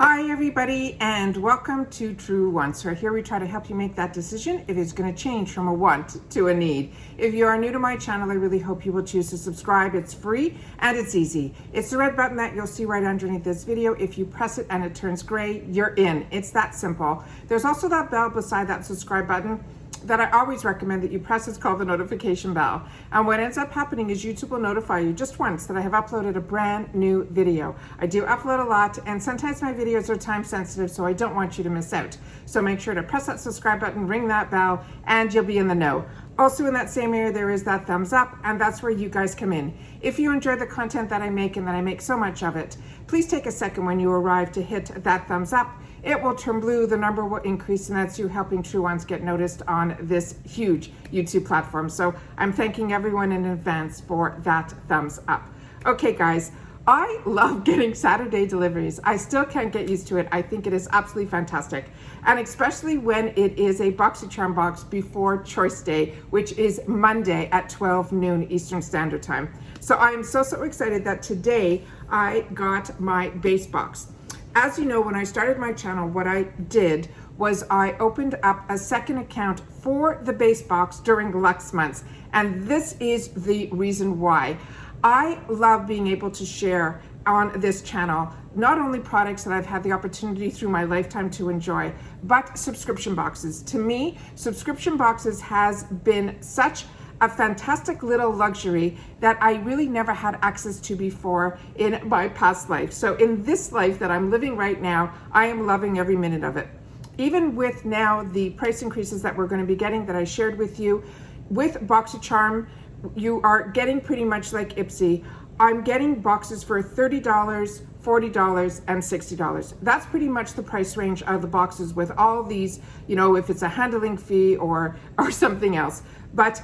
Hi everybody, and welcome to True Want. So here we try to help you make that decision if it's going to change from a want to a need. If you are new to my channel, I really hope you will choose to subscribe. It's free and it's easy. It's the red button that you'll see right underneath this video. If you press it and it turns gray, you're in. It's that simple. There's also that bell beside that subscribe button that I always recommend that you press. It's called the notification bell. And what ends up happening is YouTube will notify you just once that I have uploaded a brand new video. I do upload a lot, and sometimes my videos are time sensitive, so I don't want you to miss out. So make sure to press that subscribe button, ring that bell, and you'll be in the know. Also in that same area, there is that thumbs up, and that's where you guys come in. If you enjoy the content that I make and that I make so much of it, please take a second when you arrive to hit that thumbs up. It will turn blue, the number will increase, and that's you helping True Ones get noticed on this huge YouTube platform. So I'm thanking everyone in advance for that thumbs up. Okay guys, I love getting Saturday deliveries. I still can't get used to it. I think it is absolutely fantastic. And especially when it is a Boxycharm box before Choice Day, which is Monday at 12 noon Eastern Standard Time. So I am so excited that today I got my base box. As you know, when I started my channel, what I did was I opened up a second account for the base box during Luxe months. And this is the reason why. I love being able to share on this channel not only products that I've had the opportunity through my lifetime to enjoy, but subscription boxes. To me, subscription boxes has been such a fantastic little luxury that I really never had access to before in my past life. So in this life that I'm living right now, I am loving every minute of it. Even with now the price increases that we're going to be getting that I shared with you, with Boxycharm, you are getting pretty much like Ipsy. I'm getting boxes for $30, $40, and $60. That's pretty much the price range of the boxes with all these, you know, if it's a handling fee or something else. But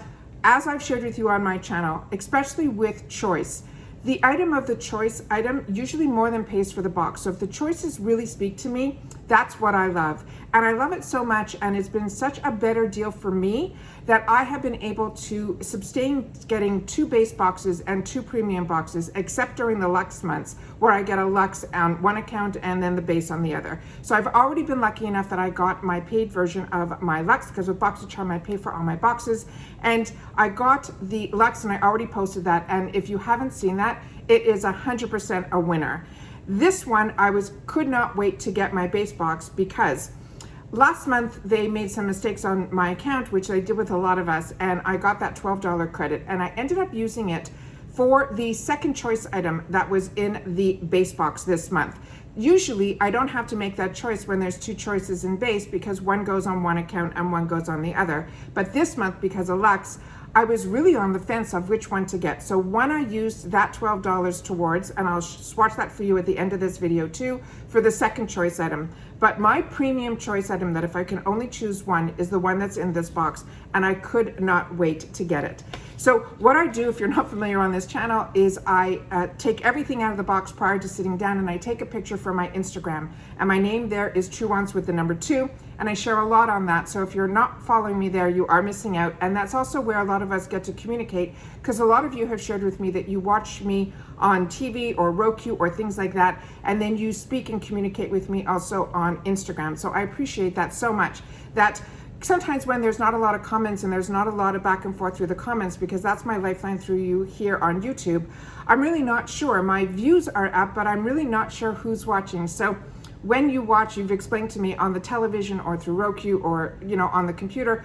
as I've shared with you on my channel, especially with choice, the item of the choice item usually more than pays for the box. So if the choices really speak to me, that's what I love. And I love it so much, and it's been such a better deal for me that I have been able to sustain getting 2 base boxes and 2 premium boxes, except during the Luxe months where I get a Luxe on one account and then the base on the other. So I've already been lucky enough that I got my paid version of my Luxe, because with Boxycharm I pay for all my boxes, and I got the Luxe and I already posted that. And if you haven't seen that, it is 100% a winner. This one I could not wait to get my base box, because last month they made some mistakes on my account, which they did with a lot of us, and I got that $12 credit, and I ended up using it for the second choice item that was in the base box this month. Usually I don't have to make that choice when there's 2 choices in base, because one goes on one account and one goes on the other. But this month, because of Luxe, I was really on the fence of which one to get. So one I used that $12 towards, and I'll swatch that for you at the end of this video too, for the second choice item. But my premium choice item, that if I can only choose one, is the one that's in this box, and I could not wait to get it. So what I do, if you're not familiar on this channel, is I take everything out of the box prior to sitting down, and I take a picture for my Instagram. And my name there is True Ones with the number 2, and I share a lot on that. So if you're not following me there, you are missing out. And that's also where a lot of us get to communicate, because a lot of you have shared with me that you watch me on TV or Roku or things like that, and then you speak and communicate with me also on Instagram. So I appreciate that so much. That sometimes when there's not a lot of comments and there's not a lot of back and forth through the comments, because that's my lifeline through you here on YouTube, I'm really not sure. My views are up, but I'm really not sure who's watching. So when you watch, you've explained to me on the television or through Roku or, you know, on the computer,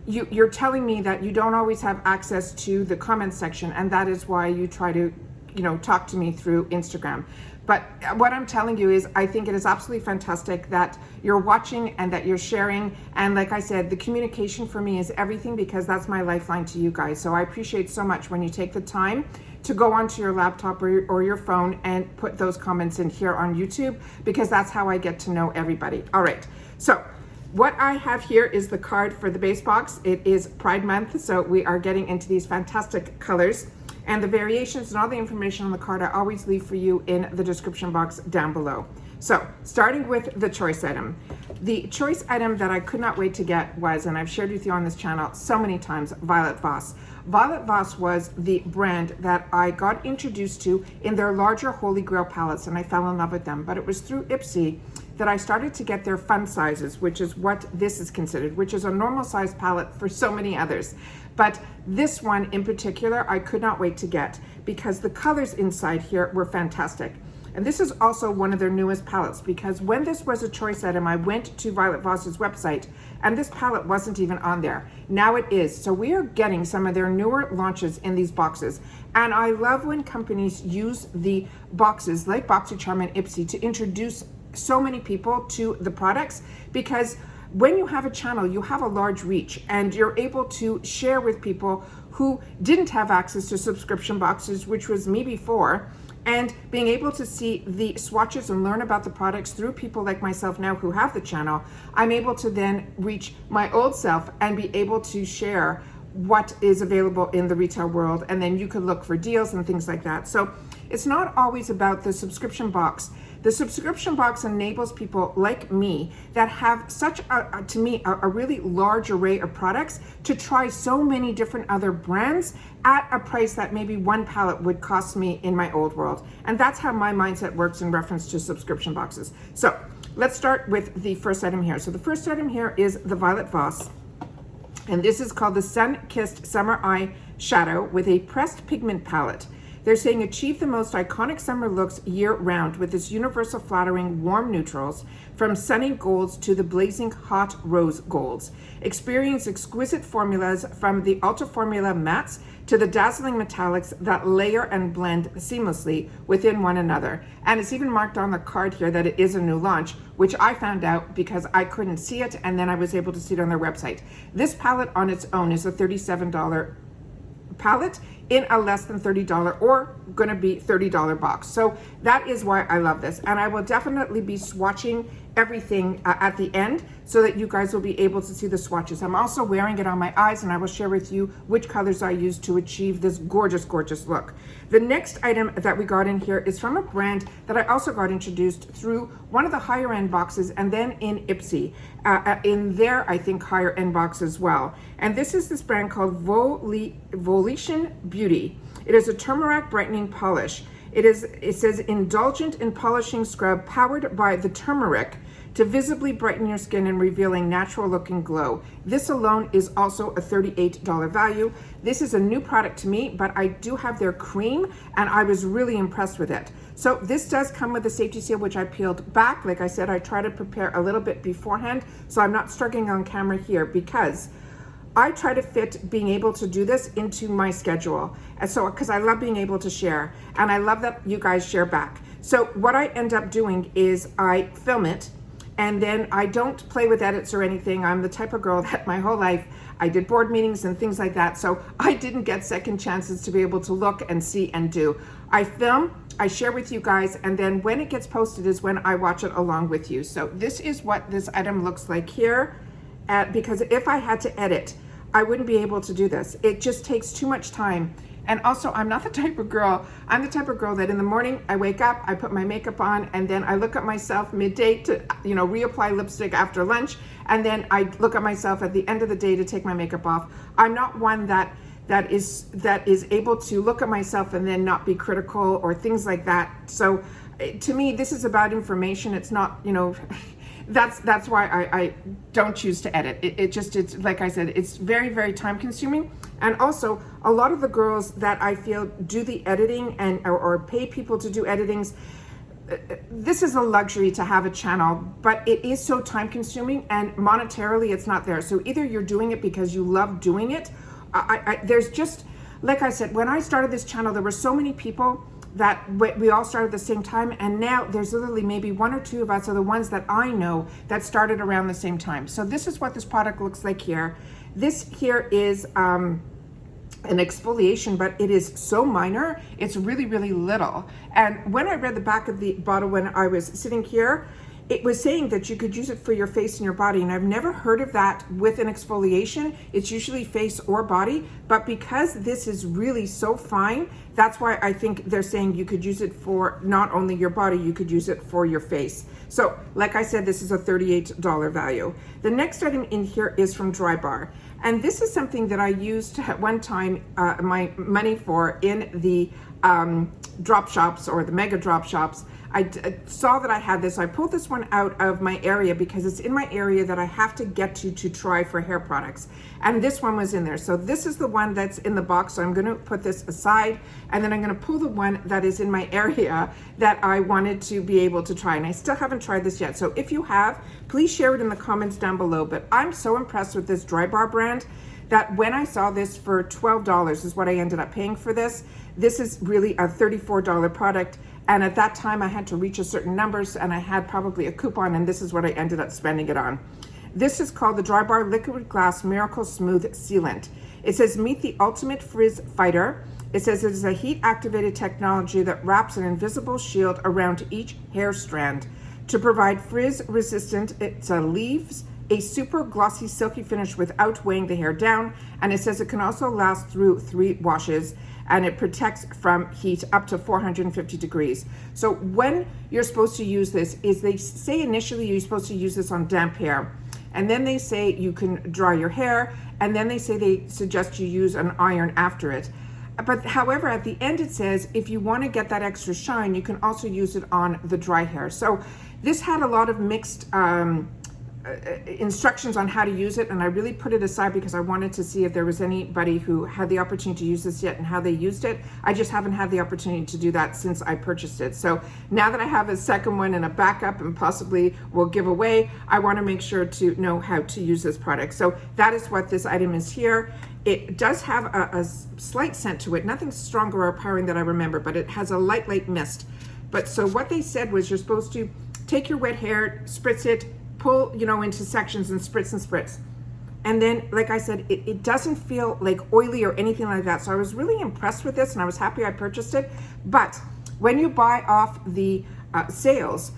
you're telling me that you don't always have access to the comments section, and that is why you try to, you know, talk to me through Instagram. But what I'm telling you is I think it is absolutely fantastic that you're watching and that you're sharing. And like I said, the communication for me is everything, because that's my lifeline to you guys. So I appreciate so much when you take the time to go onto your laptop or your phone and put those comments in here on YouTube, because that's how I get to know everybody. All right, so what I have here is the card for the base box. It is Pride Month, so we are getting into these fantastic colors. And the variations and all the information on the card I always leave for you in the description box down below. So starting with the choice item. The choice item that I could not wait to get was, and I've shared with you on this channel so many times, Violet Voss. Violet Voss was the brand that I got introduced to in their larger Holy Grail palettes, and I fell in love with them. But it was through Ipsy that I started to get their fun sizes, which is what this is considered, which is a normal size palette for so many others. But this one in particular, I could not wait to get because the colors inside here were fantastic. And this is also one of their newest palettes, because when this was a choice item, I went to Violet Voss's website and this palette wasn't even on there. Now it is. So we are getting some of their newer launches in these boxes. And I love when companies use the boxes like Boxycharm and Ipsy to introduce so many people to the products, because when you have a channel, you have a large reach and you're able to share with people who didn't have access to subscription boxes, which was me before. And being able to see the swatches and learn about the products through people like myself now who have the channel, I'm able to then reach my old self and be able to share what is available in the retail world. And then you can look for deals and things like that. So it's not always about the subscription box. The subscription box enables people like me that have such to me, a really large array of products to try so many different other brands at a price that maybe one palette would cost me in my old world. And that's how my mindset works in reference to subscription boxes. So let's start with the first item here. So the first item here is the Violet Voss. And this is called the Sunkissed Summer Eye Shadow with a pressed pigment palette. They're saying achieve the most iconic summer looks year-round with this universal flattering warm neutrals, from sunny golds to the blazing hot rose golds. Experience exquisite formulas from the Ultra Formula mattes to the dazzling metallics that layer and blend seamlessly within one another. And it's even marked on the card here that it is a new launch, which I found out because I couldn't see it, and then I was able to see it on their website. This palette on its own is a $37 palette in a less than $30 or gonna be $30 box. So that is why I love this. And I will definitely be swatching everything at the end so that you guys will be able to see the swatches. I'm also wearing it on my eyes, and I will share with you which colors I use to achieve this gorgeous, gorgeous look. The next item that we got in here is from a brand that I also got introduced through one of the higher end boxes, and then in Ipsy, in their, I think, higher end box as well. And this is this brand called Volition Beauty. It is a turmeric brightening polish. It says indulgent in polishing scrub powered by the turmeric to visibly brighten your skin and revealing natural looking glow. This alone is also a $38 value. This is a new product to me, but I do have their cream and I was really impressed with it. So this does come with a safety seal, which I peeled back. Like I said, I try to prepare a little bit beforehand, so I'm not struggling on camera here because I try to fit being able to do this into my schedule. And so, because I love being able to share, and I love that you guys share back. So what I end up doing is I film it, and then I don't play with edits or anything. I'm the type of girl that my whole life, I did board meetings and things like that. So I didn't get second chances to be able to look and see and do. I film, I share with you guys, and then when it gets posted is when I watch it along with you. So this is what this item looks like here, because if I had to edit, I wouldn't be able to do this. It just takes too much time. And also, I'm not the type of girl, I'm the type of girl that in the morning, I wake up, I put my makeup on, and then I look at myself midday to, reapply lipstick after lunch, and then I look at myself at the end of the day to take my makeup off. I'm not one that is able to look at myself and then not be critical or things like that. So to me, this is about information. It's not, that's why I don't choose to edit. It's like I said, it's very, very time consuming. And also a lot of the girls that I feel do the editing or pay people to do editings, this is a luxury to have a channel, but it is so time consuming and monetarily it's not there. So either you're doing it because you love doing it. There's just, like I said, when I started this channel, there were so many people that we all started at the same time, and now there's literally maybe one or two of us are the ones that I know that started around the same time. So this is what this product looks like here. This here is an exfoliation, but it is so minor, it's really, really little. And when I read the back of the bottle when I was sitting here, it was saying that you could use it for your face and your body, and I've never heard of that with an exfoliation. It's usually face or body, but because this is really so fine, that's why I think they're saying you could use it for not only your body, you could use it for your face. So like I said, this is a $38 value. The next item in here is from DryBar, and this is something that I used at one time my money for in the drop shops or the mega drop shops. I saw that I had this. I pulled this one out of my area because it's in my area that I have to get to try for hair products. And this one was in there. So this is the one that's in the box. So I'm going to put this aside, and then I'm going to pull the one that is in my area that I wanted to be able to try. And I still haven't tried this yet. So if you have, please share it in the comments down below. But I'm so impressed with this DryBar brand that when I saw this for $12 is what I ended up paying for this. This is really a $34 product. And at that time I had to reach a certain numbers, and I had probably a coupon, and this is what I ended up spending it on. This is called the DryBar Liquid Glass Miracle Smooth Sealant. It says, meet the ultimate frizz fighter. It says it is a heat activated technology that wraps an invisible shield around each hair strand to provide frizz resistant. It leaves a super glossy silky finish without weighing the hair down, and it says it can also last through 3 washes, and it protects from heat up to 450 degrees. So when you're supposed to use this is they say initially you're supposed to use this on damp hair, and then they say you can dry your hair, and then they say they suggest you use an iron after it. But however, at the end it says if you want to get that extra shine, you can also use it on the dry hair. So this had a lot of mixed instructions on how to use it, and I really put it aside because I wanted to see if there was anybody who had the opportunity to use this yet and how they used it. I just haven't had the opportunity to do that since I purchased it. So now that I have a second one and a backup and possibly will give away, I want to make sure to know how to use this product. So that is what this item is here. It does have a slight scent to it, nothing stronger or powering that I remember, but it has a light mist. But so what they said was you're supposed to take your wet hair, spritz it, pull, you know, into sections and spritz. And then, like I said, it doesn't feel like oily or anything like that. So I was really impressed with this, and I was happy I purchased it. But when you buy off the sales,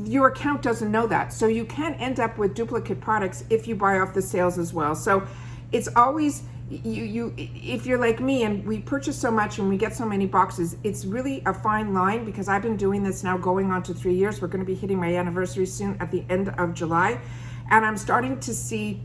your account doesn't know that. So you can end up with duplicate products if you buy off the sales as well. So it's always, if you're like me and we purchase so much and we get so many boxes, it's really a fine line, because I've been doing this now going on to 3 years. We're going to be hitting my anniversary soon at the end of July, and I'm starting to see,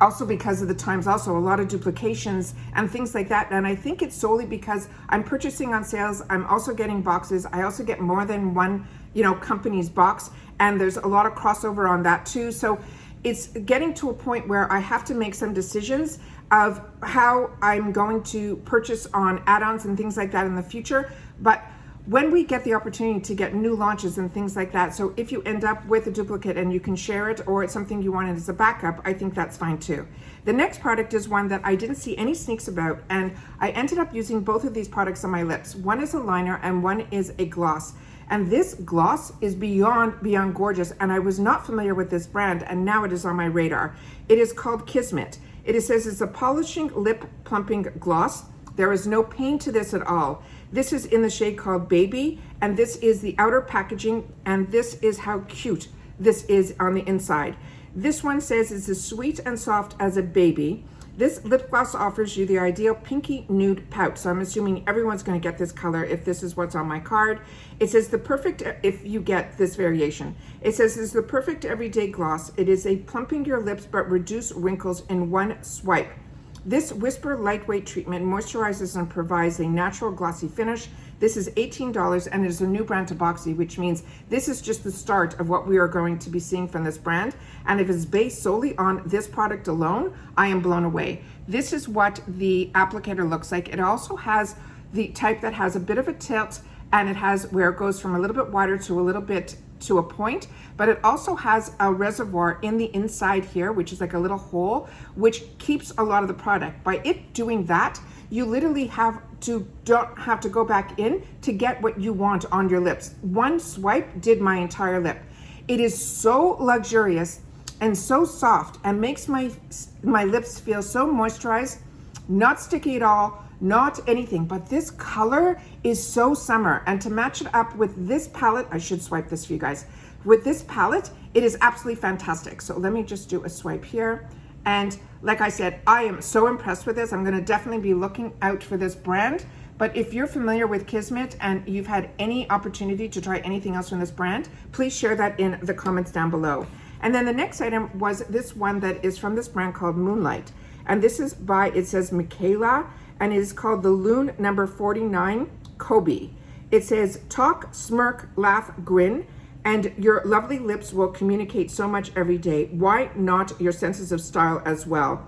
also because of the times, also a lot of duplications and things like that. And I think it's solely because I'm purchasing on sales. I'm also getting boxes. I also get more than one, you know, company's box, and there's a lot of crossover on that too. So it's getting to a point where I have to make some decisions of how I'm going to purchase on add-ons and things like that in the future. But when we get the opportunity to get new launches and things like that, so if you end up with a duplicate and you can share it, or it's something you wanted as a backup, I think that's fine too. The next product is one that I didn't see any sneaks about, and I ended up using both of these products on my lips. One is a liner and one is a gloss. And this gloss is beyond gorgeous, and I was not familiar with this brand, and now it is on my radar. It is called Kismet. It says it's a polishing lip plumping gloss. There is no pain to this at all. This is in the shade called Baby, and this is the outer packaging, and this is how cute this is on the inside. This one says it's as sweet and soft as a baby. This lip gloss offers you the ideal pinky nude pout. So I'm assuming everyone's going to get this color if this is what's on my card. It says the perfect, if you get this variation, it says it's the perfect everyday gloss. It is a plumping your lips but reduce wrinkles in one swipe. This whisper lightweight treatment moisturizes and provides a natural glossy finish. This is $18, and it is a new brand to Boxy, which means this is just the start of what we are going to be seeing from this brand. And if it's based solely on this product alone, I am blown away. This is what the applicator looks like. It also has the type that has a bit of a tilt, and it has where it goes from a little bit wider to a little bit to a point, but it also has a reservoir in the inside here, which is like a little hole, which keeps a lot of the product. By it doing that, you literally don't have to go back in to get what you want on your lips. One swipe did my entire lip. It is so luxurious and so soft, and makes my lips feel so moisturized, not sticky at all, not anything, but this color is so summer. And to match it up with this palette, I should swipe this for you guys. With this palette, it is absolutely fantastic. So let me just do a swipe here. And like I said, I am so impressed with this. I'm gonna definitely be looking out for this brand. But if you're familiar with Kismet and you've had any opportunity to try anything else from this brand, please share that in the comments down below. And then the next item was this one that is from this brand called Moonlight. And this is by, it says Mikaela, and it is called the Lune number 49 Kobe. It says, talk, smirk, laugh, grin, and your lovely lips will communicate so much every day. Why not your senses of style as well?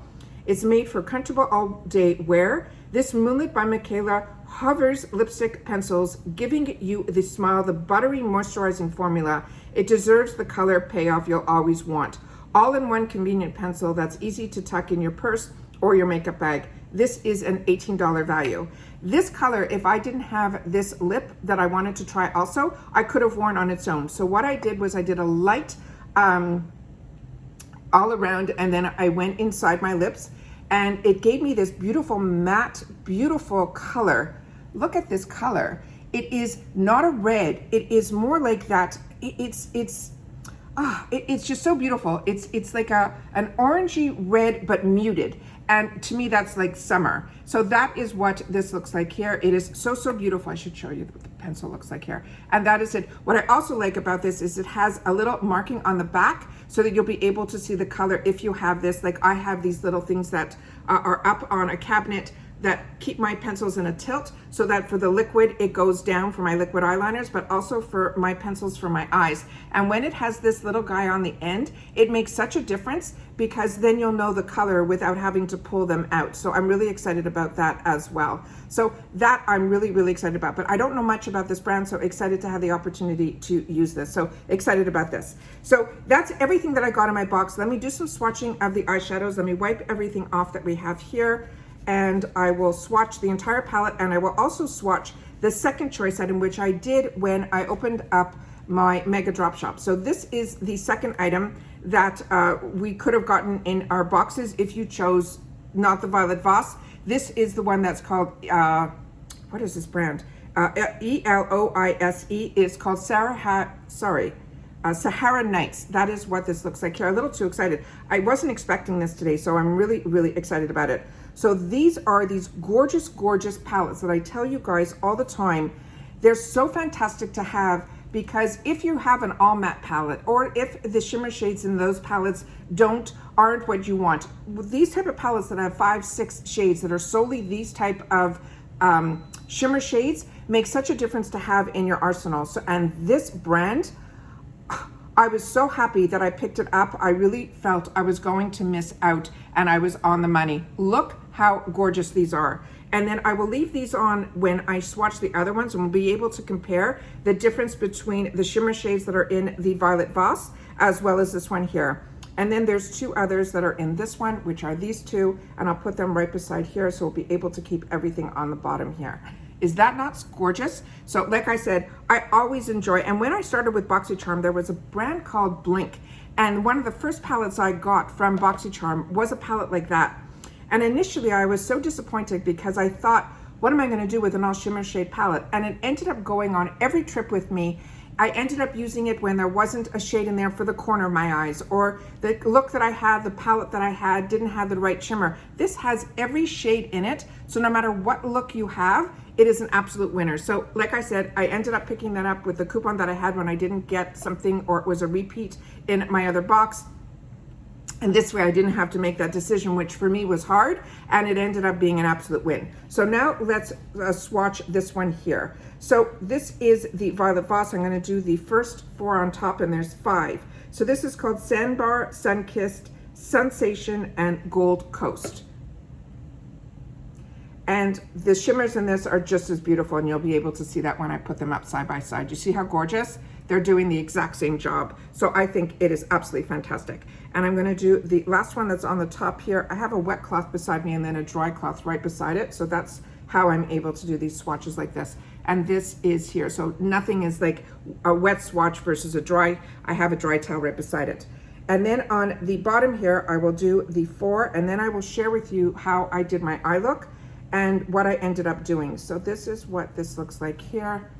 It's made for comfortable all day wear. This Moonlit by Mikaela hovers lipstick pencils, giving you the smile, the buttery moisturizing formula. It deserves the color payoff you'll always want. All in one convenient pencil that's easy to tuck in your purse or your makeup bag. This is an $18 value. This color, if I didn't have this lip that I wanted to try also, I could have worn on its own. So what I did was I did a light all around, and then I went inside my lips, and it gave me this beautiful matte, beautiful color. Look at this color. It is not a red. It is more like that. It's just so beautiful. It's like an orangey red, but muted. And to me, that's like summer. So that is what this looks like here. It is so, so beautiful. I should show you what the pencil looks like here. And that is it. What I also like about this is it has a little marking on the back so that you'll be able to see the color if you have this. Like I have these little things that are up on a cabinet that keep my pencils in a tilt, so that for the liquid, it goes down for my liquid eyeliners, but also for my pencils for my eyes. And when it has this little guy on the end, it makes such a difference, because then you'll know the color without having to pull them out. So I'm really excited about that as well. So that I'm really, really excited about, but I don't know much about this brand, so excited to have the opportunity to use this. So excited about this. So that's everything that I got in my box. Let me do some swatching of the eyeshadows. Let me wipe everything off that we have here. And I will swatch the entire palette, and I will also swatch the second choice item, which I did when I opened up my Mega Drop Shop. So this is the second item that we could have gotten in our boxes if you chose not the Violet Voss. This is the one that's called, what is this brand? ELOISE. It's called Sahara Nights. That is what this looks like here. A little too excited. I wasn't expecting this today, so I'm really, really excited about it. So these are these gorgeous, gorgeous palettes that I tell you guys all the time. They're so fantastic to have, because if you have an all matte palette, or if the shimmer shades in those palettes aren't what you want, these type of palettes that have 5, 6 shades that are solely these type of shimmer shades make such a difference to have in your arsenal. So, and this brand, I was so happy that I picked it up. I really felt I was going to miss out, and I was on the money. Look how gorgeous these are. And then I will leave these on when I swatch the other ones, and we'll be able to compare the difference between the shimmer shades that are in the Violet Voss as well as this one here. And then there's 2 others that are in this one, which are these 2, and I'll put them right beside here, so we'll be able to keep everything on the bottom here. Is that not gorgeous? So like I said, I always enjoy, and when I started with Boxycharm, there was a brand called Blink, and one of the first palettes I got from Boxycharm was a palette like that. And initially I was so disappointed, because I thought, what am I going to do with an all shimmer shade palette? And it ended up going on every trip with me. I ended up using it when there wasn't a shade in there for the corner of my eyes, or the look that I had, the palette that I had didn't have the right shimmer. This has every shade in it, so no matter what look you have, it is an absolute winner. So like I said, I ended up picking that up with the coupon that I had when I didn't get something, or it was a repeat in my other box. And this way I didn't have to make that decision, which for me was hard, and it ended up being an absolute win. So now let's swatch this one here. So this is the Violet Voss. I'm gonna do the first 4 on top, and there's 5. So this is called Sandbar, Sunkissed, Sensation, and Gold Coast. And the shimmers in this are just as beautiful, and you'll be able to see that when I put them up side by side. You see how gorgeous? They're doing the exact same job. So I think it is absolutely fantastic. And I'm gonna do the last one that's on the top here. I have a wet cloth beside me and then a dry cloth right beside it. So that's how I'm able to do these swatches like this. And this is here. So nothing is like a wet swatch versus a dry. I have a dry towel right beside it. And then on the bottom here, I will do the 4, and then I will share with you how I did my eye look. and what I ended up doing. So this is what this looks like here.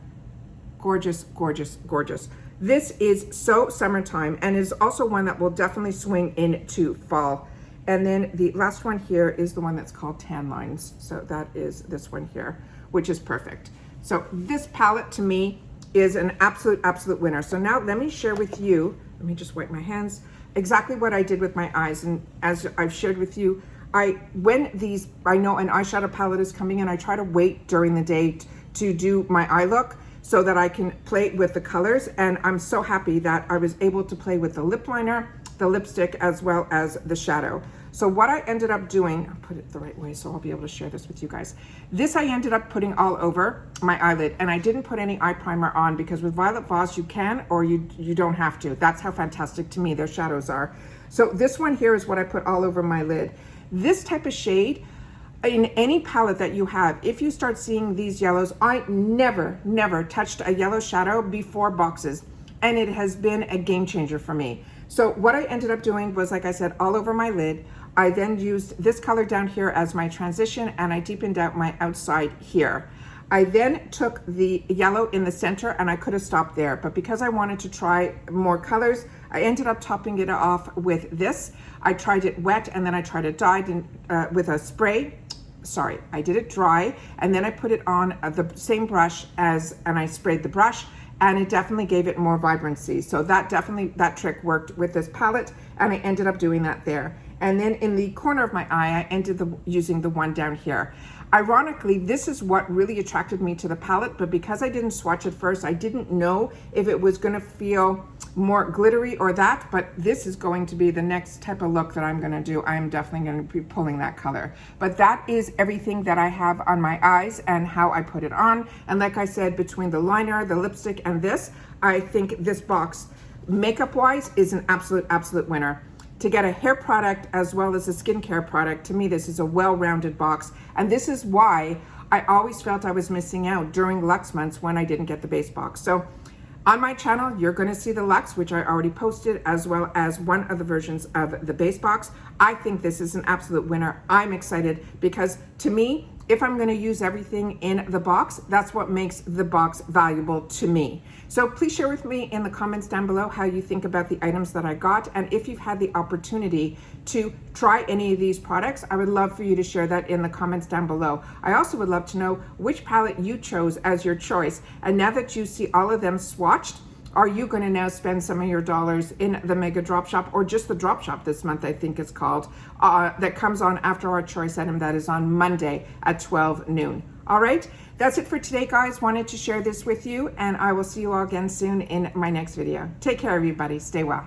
Gorgeous, gorgeous, gorgeous. This is so summertime and is also one that will definitely swing into fall. And then the last one here is the one that's called Tan Lines. So that is this one here, which is perfect. So this palette to me is an absolute winner. So now let me share with you, let me just wipe my hands, exactly what I did with my eyes. And as I've shared with you, I know an eyeshadow palette is coming in, I try to wait during the day to do my eye look so that I can play with the colors. And I'm so happy that I was able to play with the lip liner, the lipstick, as well as the shadow. So what I ended up doing, I'll put it the right way so I'll be able to share this with you guys. This I ended up putting all over my eyelid, and I didn't put any eye primer on because with Violet Voss you can, or you don't have to. That's how fantastic to me their shadows are. So this one here is what I put all over my lid. This type of shade, in any palette that you have, if you start seeing these yellows, I never touched a yellow shadow before Boxes, and it has been a game changer for me. So what I ended up doing was, like I said, all over my lid. I then used this color down here as my transition, and I deepened out my outside here. I then took the yellow in the center, and I could have stopped there, but because I wanted to try more colors, I ended up topping it off with this. I tried it wet, and then I tried it dyed with a spray. Sorry, I did it dry, and then I put it on the same brush and I sprayed the brush, and it definitely gave it more vibrancy. So that trick worked with this palette, and I ended up doing that there. And then in the corner of my eye, I ended up using the one down here. Ironically, this is what really attracted me to the palette, but because I didn't swatch it first, I didn't know if it was gonna feel more glittery or that, but this is going to be the next type of look that I'm gonna do. I am definitely gonna be pulling that color. But that is everything that I have on my eyes and how I put it on. And like I said, between the liner, the lipstick, and this, I think this box, makeup-wise, is an absolute winner. To get a hair product as well as a skincare product, to me, this is a well-rounded box. And this is why I always felt I was missing out during Luxe months when I didn't get the base box. So on my channel, you're gonna see the Luxe, which I already posted, as well as one of the versions of the base box. I think this is an absolute winner. I'm excited because to me, if I'm gonna use everything in the box, that's what makes the box valuable to me. So please share with me in the comments down below how you think about the items that I got. And if you've had the opportunity to try any of these products, I would love for you to share that in the comments down below. I also would love to know which palette you chose as your choice. And now that you see all of them swatched, are you going to now spend some of your dollars in the Mega Drop Shop, or just the Drop Shop this month, I think it's called, that comes on after our choice item that is on Monday at 12 noon. All right, that's it for today, guys. Wanted to share this with you, and I will see you all again soon in my next video. Take care, everybody. Stay well.